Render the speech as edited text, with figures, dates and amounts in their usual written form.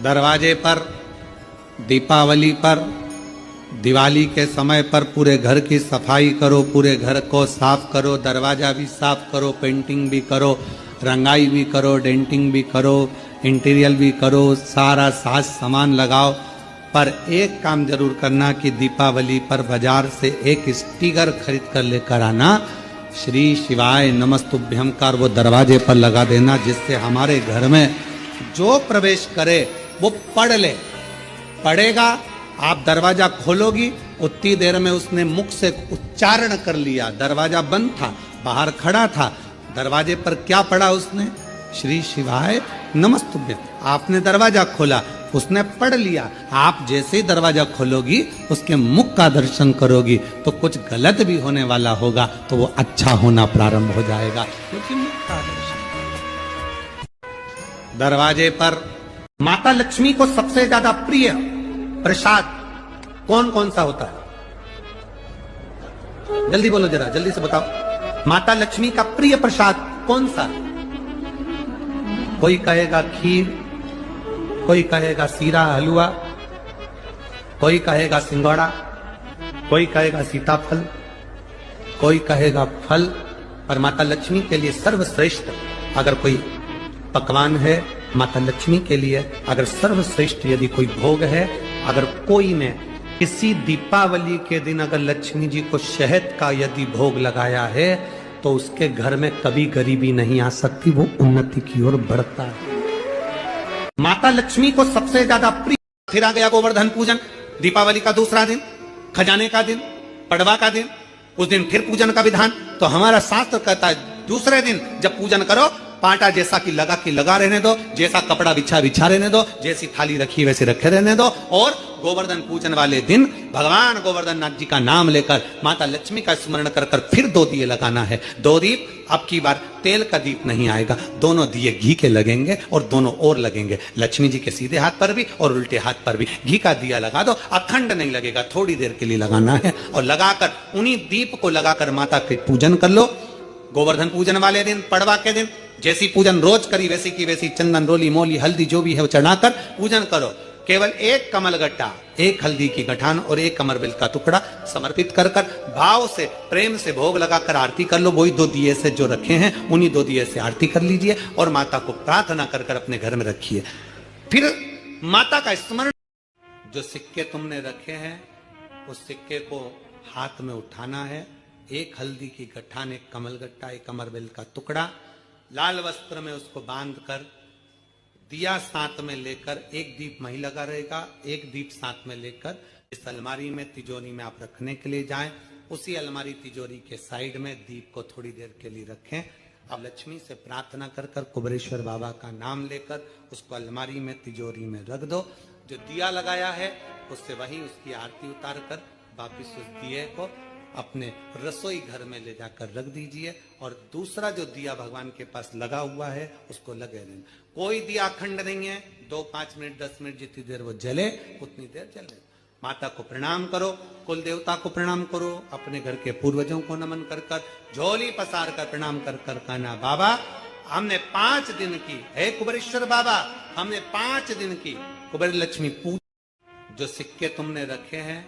दरवाजे पर दीपावली पर दिवाली के समय पर पूरे घर की सफाई करो, पूरे घर को साफ करो, दरवाजा भी साफ करो, पेंटिंग भी करो, रंगाई भी करो, डेंटिंग भी करो, इंटीरियर भी करो, सारा साज सामान लगाओ। पर एक काम जरूर करना कि दीपावली पर बाजार से एक स्टिकर खरीद कर लेकर आना, श्री शिवाय नमस्तुभ्यम का, वो दरवाजे पर लगा देना, जिससे हमारे घर में जो प्रवेश करे वो पढ़ ले। पढ़ेगा, आप दरवाजा खोलोगी, उतनी देर में उसने मुख से उच्चारण कर लिया। दरवाजा बंद था, बाहर खड़ा था, दरवाजे पर क्या पढ़ा उसने? श्री शिवाय नमस्तुभ्यम। आपने दरवाजा खोला, उसने पढ़ लिया। आप जैसे ही दरवाजा खोलोगी, उसके मुख का दर्शन करोगी, तो कुछ गलत भी होने वाला होगा तो वो अच्छा होना प्रारंभ हो जाएगा, क्योंकि मुख का दर्शन। दरवाजे पर माता लक्ष्मी को सबसे ज्यादा प्रिय प्रसाद कौन कौन सा होता है? जल्दी बोलो, जरा जल्दी से बताओ। माता लक्ष्मी का प्रिय प्रसाद कौन सा? कोई कहेगा खीर, कोई कहेगा सीरा हलवा, कोई कहेगा सिंगोड़ा, कोई कहेगा सीताफल, कोई कहेगा फल। पर माता लक्ष्मी के लिए सर्वश्रेष्ठ अगर कोई पकवान है, माता लक्ष्मी के लिए अगर सर्वश्रेष्ठ यदि कोई भोग है, अगर कोई ने किसी दीपावली के दिन अगर लक्ष्मी जी को शहद का यदि भोग लगाया है, तो उसके घर में कभी गरीबी नहीं आ सकती, वो उन्नति की ओर बढ़ता है। माता लक्ष्मी को सबसे ज्यादा प्रिय। फिर आ गया गोवर्धन पूजन, दीपावली का दूसरा दिन, खजाने का दिन, पड़वा का दिन, उस दिन फिर पूजन का विधान। तो हमारा शास्त्र कहता है दूसरे दिन जब पूजन करो, पाटा जैसा कि लगा रहने दो, जैसा कपड़ा बिछा रहने दो, जैसी थाली रखी वैसे रखे रहने दो। और गोवर्धन पूजन वाले दिन भगवान गोवर्धन नाथ जी का नाम लेकर माता लक्ष्मी का स्मरण कर फिर 2 दिए लगाना है। 2 दीप, अब की बार तेल का दीप नहीं आएगा, दोनों दिए घी के लगेंगे और दोनों ओर लगेंगे, लक्ष्मी जी के सीधे हाथ पर भी और उल्टे हाथ पर भी। घी का दिया लगा दो, अखंड नहीं लगेगा, थोड़ी देर के लिए लगाना है। और लगाकर उन्हीं दीप को लगाकर माता के पूजन कर लो। गोवर्धन पूजन वाले दिन, पड़वा के दिन, जैसी पूजन रोज करी वैसी की वैसी चंदन, रोली, मोली, हल्दी जो भी है वो चढ़ाकर पूजन करो। केवल एक कमल गट्टा, एक हल्दी की गठान और एक कमरबिल का टुकड़ा समर्पित कर भाव से, प्रेम से भोग लगाकर आरती कर लो। वही 2 दिए से जो रखे हैं, उन्हीं 2 दिए से आरती कर लीजिए और माता को प्रार्थना कर अपने घर में रखिए। फिर माता का स्मरण। जो सिक्के तुमने रखे हैं, उस सिक्के को हाथ में उठाना है। एक हल्दी की गठान, एक कमल गट्टा, एक कमरबिल का टुकड़ा, लाल वस्त्र में उसको बांधकर, दिया साथ में लेकर, एक दीप वहीं लगा रहेगा, एक दीप साथ में लेकर इस अलमारी में, तिजोरी में आप रखने के लिए जाएं। उसी अलमारी तिजोरी के साइड में दीप को थोड़ी देर के लिए रखें। अब लक्ष्मी से प्रार्थना कर कुबेरेश्वर बाबा का नाम लेकर उसको अलमारी में, तिजोरी में रख दो। जो दिया लगाया है उससे वहीं उसकी आरती उतार कर वापिस उस दिए को अपने रसोई घर में ले जाकर रख दीजिए। और दूसरा जो दिया भगवान के पास लगा हुआ है उसको लगे रहना। कोई दिया अखंड नहीं है, 2, 5 मिनट, 10 मिनट जितनी देर वो जले उतनी देर जले। माता को प्रणाम करो, कुल देवता को प्रणाम करो, अपने घर के पूर्वजों को नमन कर झोली पसार कर प्रणाम कर कहना, बाबा हमने 5 दिन की, हे कुबेरेश्वर बाबा हमने 5 दिन की कुबेर लक्ष्मी पूजा। जो सिक्के तुमने रखे हैं